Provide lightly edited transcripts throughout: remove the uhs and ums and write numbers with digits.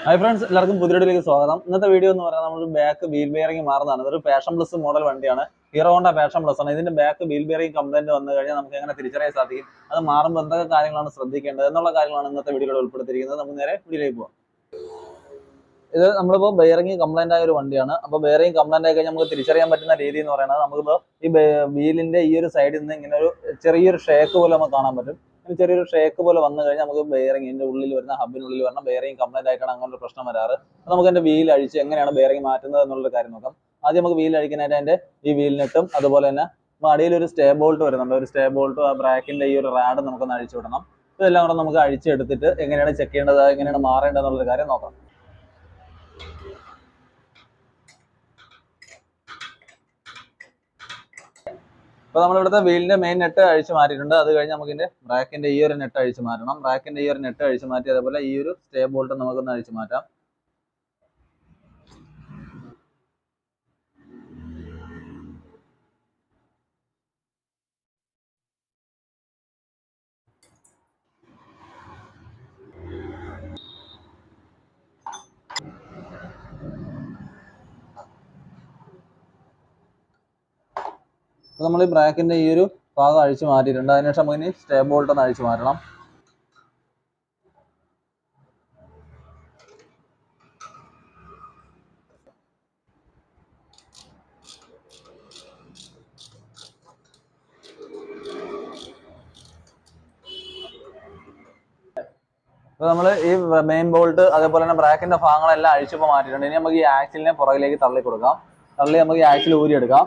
Hi friends, എല്ലാവർക്കും പുതിയ വീഡിയോയിലേക്ക് സ്വാഗതം. ഇന്നത്തെ വീഡിയോ എന്ന് പറയുന്നത് നമ്മൾ ബാക്ക് വീൽ ബെയറിംഗ് മാറുന്നതാണ്. ഇതൊരു പാഷൻ പ്ലസ് മോഡൽ വണ്ടിയാണ്. ഹീറോ ഹോണ്ട പാഷൻ പ്ലസ് ആണ്. ഇതിന്റെ ബാക്ക് വീൽ ബെയറിംഗ് കംപ്ലൈന്റ് വന്നു കഴിഞ്ഞാൽ നമുക്ക് എങ്ങനെ തിരിച്ചറിയാൻ സാധിക്കും, അത് മാറുമ്പോൾ എന്തൊക്കെ കാര്യങ്ങളാണ് ശ്രദ്ധിക്കേണ്ടത് എന്നുള്ള കാര്യങ്ങളാണ് ഇന്നത്തെ വീഡിയോയിൽ ഉൾപ്പെടുത്തിയിരിക്കുന്നത്. നമുക്ക് നേരെ വീഡിയോയിലേക്ക് പോകാം. ഇത് നമ്മളിപ്പോൾ ബെയറിംഗ് കംപ്ലൈന്റ് ആയ ഒരു വണ്ടിയാണ്. അപ്പോൾ ബെയറിംഗ് കംപ്ലൈന്റ് ആയി കഴിഞ്ഞാൽ നമുക്ക് തിരിച്ചറിയാൻ പറ്റുന്ന രീതി എന്ന് പറയുന്നത്, നമുക്കിപ്പോൾ ഈ വീലിന്റെ ഈ ഒരു സൈഡിൽ നിന്ന് ഇങ്ങനെ ഒരു ചെറിയൊരു ഷേക്ക് പോലെ നമുക്ക് കാണാൻ പറ്റും. ചെറിയൊരു ഷേക്ക് പോലെ വന്നു കഴിഞ്ഞാൽ നമുക്ക് ബെയറിംഗിന്റെ ഉള്ളിൽ വരുന്ന ഹബിനുള്ളിൽ വരുന്ന ബെയറിംഗ് കംപ്ലൈന്റ് ആയിട്ടാണ് അങ്ങനെ ഒരു പ്രശ്നം വരാറ്. അപ്പോൾ നമുക്ക് അതിന്റെ വീൽ അഴിച്ച് എങ്ങനെയാണ് ബെയറിംഗ് മാറ്റുന്നത് എന്നുള്ള കാര്യം നോക്കാം. ആദ്യം നമുക്ക് വീൽ അഴിക്കാനായിട്ട് അതിന്റെ ഈ വീൽ നെട്ടും അതുപോലെ തന്നെ അടിയിൽ ഒരു സ്റ്റേ ബോൾട്ട് വരുന്നുണ്ട്. ഒരു സ്റ്റേ ബോൾട്ടും ആ ബ്രാക്കിന്റെ ഈ ഒരു റാഡ് നമുക്കൊന്ന് അഴിച്ചു വിടണം. ഇതെല്ലാം കൂടെ നമുക്ക് അഴിച്ചെടുത്തിട്ട് എങ്ങനെയാണ് ചെക്ക് ചെയ്യേണ്ടത്, എങ്ങനെയാണ് മാറേണ്ടത് എന്നുള്ള കാര്യം നോക്കാം. അപ്പോൾ നമ്മളിവിടുത്തെ വീലിന്റെ മെയിൻ നെട്ട് അഴിച്ചു മാറ്റിയിട്ടുണ്ട്. അത് കഴിഞ്ഞ് നമുക്ക് ഇതിന്റെ ബ്രാക്കിന്റെ ഈ ഒരു നെട്ട് അഴിച്ചു മാറ്റണം. ബ്രാക്കിന്റെ ഈ ഒരു നെട്ട് അഴിച്ചു മാറ്റി അതേപോലെ ഈ ഒരു സ്റ്റേ ബോൾട്ട് നമുക്കൊന്ന് അഴിച്ചു മാറ്റാം. അപ്പോൾ നമ്മൾ ഈ ബ്രാക്കിന്റെ ഈ ഒരു ഭാഗം അഴിച്ചു മാറ്റിയിട്ടുണ്ട്. അതിനുശേഷം നമുക്ക് ഇനി സ്റ്റേ ബോൾട്ട് ഒന്ന് അഴിച്ചു മാറ്റണം. അപ്പോൾ നമ്മൾ ഈ മെയിൻ ബോൾട്ട് അതേപോലെ തന്നെ ബ്രാക്കിന്റെ ഭാഗങ്ങളെല്ലാം അഴിച്ചപ്പോൾ മാറ്റിയിട്ടുണ്ട്. ഇനി നമുക്ക് ഈ ആക്സിലിനെ പുറകിലേക്ക് തള്ളി കൊടുക്കാം. തള്ളി നമുക്ക് ഈ ആക്സിൽ ഊരിയെടുക്കാം.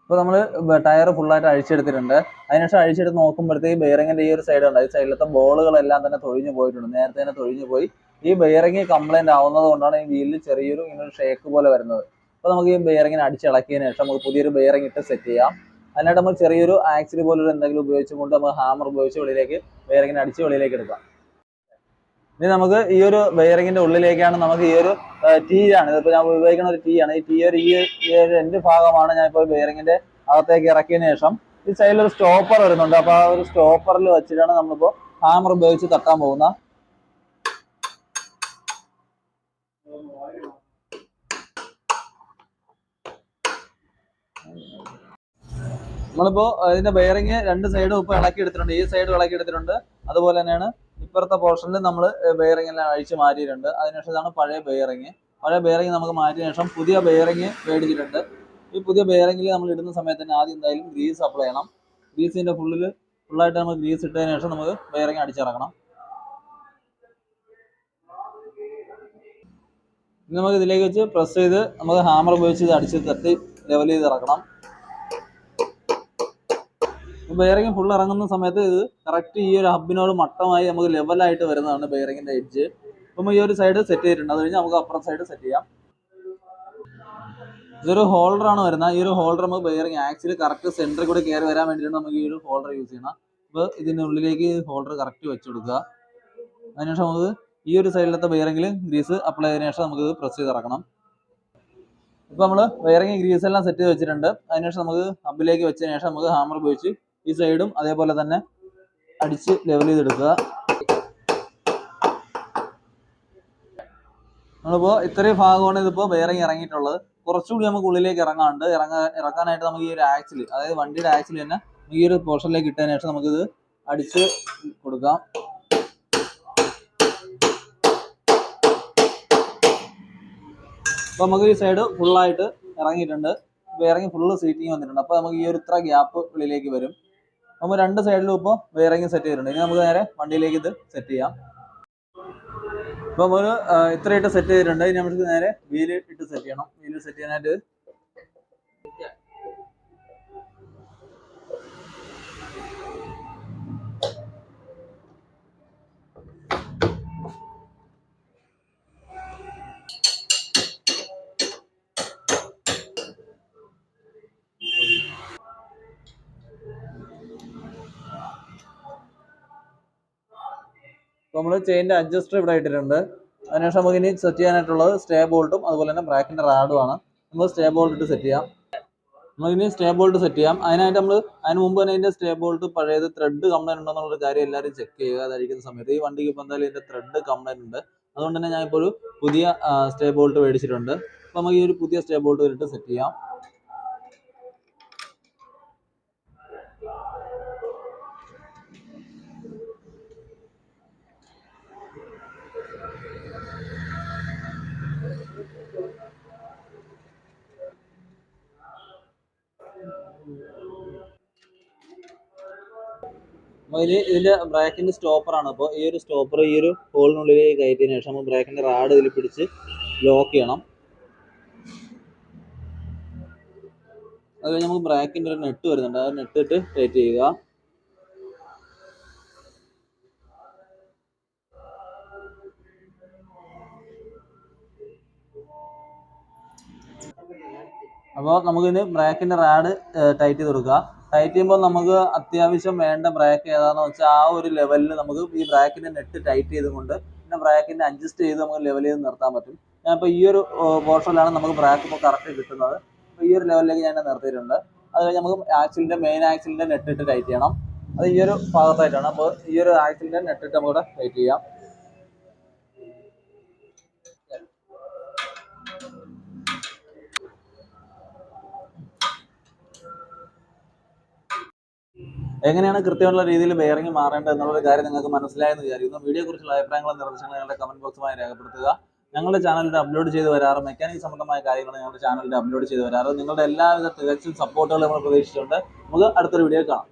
ഇപ്പോൾ നമ്മൾ ടയർ ഫുള്ളായിട്ട് അഴിച്ചെടുത്തിട്ടുണ്ട്. അതിനുശേഷം അഴിച്ചെടുത്ത് നോക്കുമ്പോഴത്തേക്ക് ബെയറിങ്ങിന്റെ ഈ ഒരു സൈഡ് ഉണ്ട്. ഈ സൈഡിലത്തെ ബോളുകളെല്ലാം തന്നെ തൊഴിഞ്ഞു പോയിട്ടുണ്ട്. നേരത്തെ തന്നെ തൊഴിഞ്ഞു പോയി. ഈ ബെയറിംഗ് കംപ്ലൈന്റ് ആവുന്നത് കൊണ്ടാണ് ഈ വീലിൽ ചെറിയൊരു ഇങ്ങനെ ഷേക്ക് പോലെ വരുന്നത്. അപ്പോൾ നമുക്ക് ഈ ബെയറിങ്ങിനെ അടിച്ചിളക്കിയതിന് ശേഷം നമുക്ക് പുതിയൊരു ബെയറിംഗ് ഇട്ട് സെറ്റ് ചെയ്യാം. അതിനായിട്ട് നമ്മൾ ചെറിയൊരു ആക്സിൽ പോലൊരു എന്തെങ്കിലും ഉപയോഗിച്ചുകൊണ്ട് നമുക്ക് ഹാമർ ഉപയോഗിച്ച് വെളിയിലേക്ക് ബെയറിങ്ങിനെ അടിച്ച് വെളിയിലേക്ക് എടുക്കാം. ഇനി നമുക്ക് ഈ ഒരു ബെയറിങ്ങിന്റെ ഉള്ളിലേക്കാണ് നമുക്ക് ഈ ഒരു ടീ ആണ്, ഇതിപ്പോൾ ഞാൻ ഉപയോഗിക്കുന്ന ഒരു ടീ ആണ്. ഈ ടീ ഒരു ഈ ഒരു രണ്ട് ഭാഗമാണ് ഞാൻ ഇപ്പോൾ ബെയറിങ്ങിന്റെ അകത്തേക്ക് ഇറക്കിയതിന് ശേഷം ഈ സൈഡിൽ ഒരു സ്റ്റോപ്പർ വരുന്നുണ്ട്. അപ്പോൾ ആ ഒരു സ്റ്റോപ്പറിൽ വെച്ചിട്ടാണ് നമ്മളിപ്പോൾ ഹാമർ ഉപയോഗിച്ച് തട്ടാൻ പോകുന്നത്. നമ്മളിപ്പോൾ ഇതിന്റെ ബെയറിങ് രണ്ട് സൈഡും ഇപ്പോൾ ഇളക്കി എടുത്തിട്ടുണ്ട്. ഈ സൈഡ് ഇളക്കി എടുത്തിട്ടുണ്ട്. അതുപോലെ തന്നെയാണ് ഇപ്പുറത്തെ പോർഷനിൽ നമ്മൾ ബെയറിംഗ് എല്ലാം അഴിച്ച് മാറ്റിയിട്ടുണ്ട്. അതിനുശേഷം ഇതാണ് പഴയ ബെയറിംഗ്. പഴയ ബെയറിംഗ് നമുക്ക് മാറ്റിയ ശേഷം പുതിയ ബെയറിംഗ് മേടിച്ചിട്ടുണ്ട്. ഈ പുതിയ ബെയറിംഗിൽ നമ്മൾ ഇടുന്ന സമയത്ത് തന്നെ ആദ്യം എന്തായാലും ഗ്രീസ് അപ്ലൈ ചെയ്യണം. ഗ്രീസിന്റെ ഫുള്ളായിട്ട് നമ്മൾ ഗ്രീസ് ഇട്ടതിന് ശേഷം നമുക്ക് ബെയറിംഗ് അടിച്ചിറക്കണം. ഇനി നമുക്ക് ഇതിലേക്ക് വെച്ച് പ്രസ് ചെയ്ത് നമുക്ക് ഹാമർ ഉപയോഗിച്ച് ഇത് അടിച്ച് തട്ടി ലെവൽ ചെയ്ത് ഇറക്കണം. ബെയറിംഗ് ഫുൾ ഇറങ്ങുന്ന സമയത്ത് ഇത് കറക്റ്റ് ഈ ഒരു ഹബിനോട് മട്ടമായി നമുക്ക് ലെവലായിട്ട് വരുന്നതാണ് ബെയറിംഗിന്റെ എഡ്ജ്. അപ്പം ഈ ഒരു സൈഡ് സെറ്റ് ചെയ്തിട്ടുണ്ട്. അത് കഴിഞ്ഞ് നമുക്ക് അപ്പുറത്തെ സൈഡ് സെറ്റ് ചെയ്യാം. ഇതൊരു ഹോൾഡറാണ് വരുന്നത്. ഈ ഒരു ഹോൾഡർ നമുക്ക് ബെയറിംഗ് ആക്സിൽ കറക്റ്റ് സെന്ററിൽ കൂടി കയറി വരാൻ വേണ്ടിയിട്ട് നമുക്ക് ഈ ഒരു ഹോൾഡർ യൂസ് ചെയ്യണം. അപ്പോൾ ഇതിൻ്റെ ഉള്ളിലേക്ക് ഹോൾഡർ കറക്റ്റ് വെച്ച് കൊടുക്കുക. അതിനുശേഷം നമുക്ക് ഈ ഒരു സൈഡിലത്തെ ബെയറിംഗിൽ ഗ്രീസ് അപ്ലൈ ചെയ്തതിനു ശേഷം നമുക്ക് ഇത് പ്രസ് ചെയ്ത് ഇറക്കണം. ഇപ്പോൾ നമ്മൾ ബെയറിംഗ് ഗ്രീസ് എല്ലാം സെറ്റ് ചെയ്ത് വെച്ചിട്ടുണ്ട്. അതിനുശേഷം നമുക്ക് ഹബിലേക്ക് വെച്ചതിന് ശേഷം നമുക്ക് ഹാമർ ഉപയോഗിച്ച് ഈ സൈഡും അതേപോലെ തന്നെ അടിച്ച് ലെവൽ ചെയ്തെടുക്കുക. നമ്മളിപ്പോൾ ഇത്രയും ഭാഗമാണ് ഇതിപ്പോൾ ബെയറിംഗ് ഇറങ്ങിയിട്ടുള്ളത്. കുറച്ചുകൂടി നമുക്ക് ഉള്ളിലേക്ക് ഇറക്കാനായിട്ട് നമുക്ക് ഈ ഒരു ആക്സിൽ, അതായത് വണ്ടിയുടെ ആക്സിൽ തന്നെ ഈ ഒരു പോർഷനിലേക്ക് ഇട്ടതിന് ശേഷം നമുക്കിത് അടിച്ച് കൊടുക്കാം. അപ്പോൾ നമുക്ക് ഈ സൈഡ് ഫുള്ളായിട്ട് ഇറങ്ങിയിട്ടുണ്ട്. ബെയറിംഗ് ഫുള്ള് സീറ്റിങ് വന്നിട്ടുണ്ട്. അപ്പോൾ നമുക്ക് ഈ ഒരു ഇത്ര ഗ്യാപ്പ് ഉള്ളിലേക്ക് വരും. നമ്മൾ രണ്ട് സൈഡിലും ഇപ്പോൾ ബെയറിംഗ് സെറ്റ് ചെയ്തിട്ടുണ്ട്. ഇനി നമുക്ക് നേരെ വണ്ടിയിലേക്ക് ഇത് സെറ്റ് ചെയ്യാം. ഇപ്പോൾ നമ്മൾ ഇത്രയായിട്ട് സെറ്റ് ചെയ്തിട്ടുണ്ട്. ഇനി നമുക്ക് നേരെ വീല് ഇട്ട് സെറ്റ് ചെയ്യണം. വീല് സെറ്റ് ചെയ്യാനായിട്ട് അപ്പോൾ നമ്മൾ ചെയിൻ്റെ അഡ്ജസ്റ്റർ ഇവിടെ ഇട്ടിട്ടുണ്ട്. അതിനുശേഷം നമുക്ക് ഇനി സെറ്റ് ചെയ്യാനായിട്ടുള്ളത് സ്റ്റേ ബോൾട്ടും അതുപോലെ തന്നെ ബ്രാക്കിൻ്റെ റാഡുമാണ്. നമ്മൾ സ്റ്റേ ബോൾട്ട് ഇട്ട് സെറ്റ് ചെയ്യാം. നമ്മളിനി സ്റ്റേ ബോൾട്ട് സെറ്റ് ചെയ്യാം. അതിനായിട്ട് നമ്മൾ അതിന് മുമ്പ് തന്നെ ഇതിൻ്റെ സ്റ്റേ ബോൾട്ട് പഴയത് ത്രെഡ് കംപ്ലൈൻറ്റ് ഉണ്ടോ എന്നുള്ളൊരു കാര്യം എല്ലാവരും ചെക്ക് ചെയ്യുക. അതഴിക്കുന്ന സമയത്ത് ഈ വണ്ടിക്ക് ഇപ്പോൾ എന്തായാലും ഇതിൻ്റെ ത്രെഡ് കംപ്ലൈൻറ്റ് ഉണ്ട്. അതുകൊണ്ട് തന്നെ ഞാനിപ്പോൾ ഒരു പുതിയ സ്റ്റേ ബോൾട്ട് മേടിച്ചിട്ടുണ്ട്. അപ്പോൾ നമുക്ക് ഈ ഒരു പുതിയ സ്റ്റേ ബോൾട്ട് ഇട്ട് സെറ്റ് ചെയ്യാം. ഇതിന്റെ ബ്രേക്കിന്റെ സ്റ്റോപ്പറാണ്. അപ്പോൾ ഈ ഒരു സ്റ്റോപ്പർ ഈ ഒരു ഹോളിനുള്ളിലേക്ക് കയറ്റിയതിനു ശേഷം നമ്മൾ ബ്രേക്കിന്റെ റാഡ് ഇതിൽ പിടിച്ച് ലോക്ക് ചെയ്യണം. അത് കഴിഞ്ഞ് നമുക്ക് ബ്രേക്കിന്റെ ഒരു നെറ്റ് വരുന്നുണ്ട്. ആ നെറ്റ് ഇട്ട് ടൈറ്റ് ചെയ്യുക. അപ്പോൾ നമുക്കിത് ബ്രേക്കിന്റെ റാഡ് ടൈറ്റ് ചെയ്ത് കൊടുക്കുക. ടൈറ്റ് ചെയ്യുമ്പോൾ നമുക്ക് അത്യാവശ്യം വേണ്ട ബ്രേക്ക് ഏതാണെന്ന് വെച്ചാൽ ആ ഒരു ലെവലിൽ നമുക്ക് ഈ ബ്രേക്കിന്റെ നെറ്റ് ടൈറ്റ് ചെയ്തുകൊണ്ട് പിന്നെ ബ്രേക്കിന്റെ അഡ്ജസ്റ്റ് ചെയ്ത് നമുക്ക് ലെവൽ ചെയ്ത് നിർത്താൻ പറ്റും. ഞാനിപ്പോൾ ഈ ഒരു പോർഷനിലാണ് നമുക്ക് ബ്രേക്ക് ഇപ്പോൾ കറക്റ്റ് കിട്ടുന്നത്. അപ്പോൾ ഈ ഒരു ലെവലിലേക്ക് ഞാൻ നിർത്തിയിട്ടുണ്ട്. അത് കഴിഞ്ഞ് നമുക്ക് മെയിൻ ആക്സിലിന്റെ നെറ്റ് ഇട്ട് ടൈറ്റ് ചെയ്യണം. അത് ഈ ഒരു ഭാഗത്തായിട്ടാണ്. അപ്പോൾ ഈ ഒരു ആക്സിലിന്റെ നെറ്റ് ഇട്ട് നമുക്ക് ടൈറ്റ് ചെയ്യാം. എങ്ങനെയാണ് കൃത്യമുള്ള രീതിയിൽ ബെയറിംഗ് മാറേണ്ടത് എന്നുള്ള കാര്യം നിങ്ങൾക്ക് മനസ്സിലായെന്ന് വിചാരിക്കുന്നു. വീഡിയോ കുറിച്ചുള്ള അഭിപ്രായങ്ങളും നിർദ്ദേശങ്ങളും ഞങ്ങളുടെ കമന്റ് ബോക്സുമായി രേഖപ്പെടുത്തുക. ഞങ്ങളുടെ ചാനലിൽ അപ്ലോഡ് ചെയ്ത് വരാറ് മെക്കാനിക് സംബന്ധമായ കാര്യങ്ങൾ ഞങ്ങളുടെ ചാനലിൽ അപ്ലോഡ് ചെയ്ത് വരാറ്. നിങ്ങളുടെ എല്ലാവിധ തികച്ചും സപ്പോർട്ടുകളും നമ്മൾ പ്രതീക്ഷിച്ചുകൊണ്ട് നമുക്ക് അടുത്തൊരു വീഡിയോ കാണാം.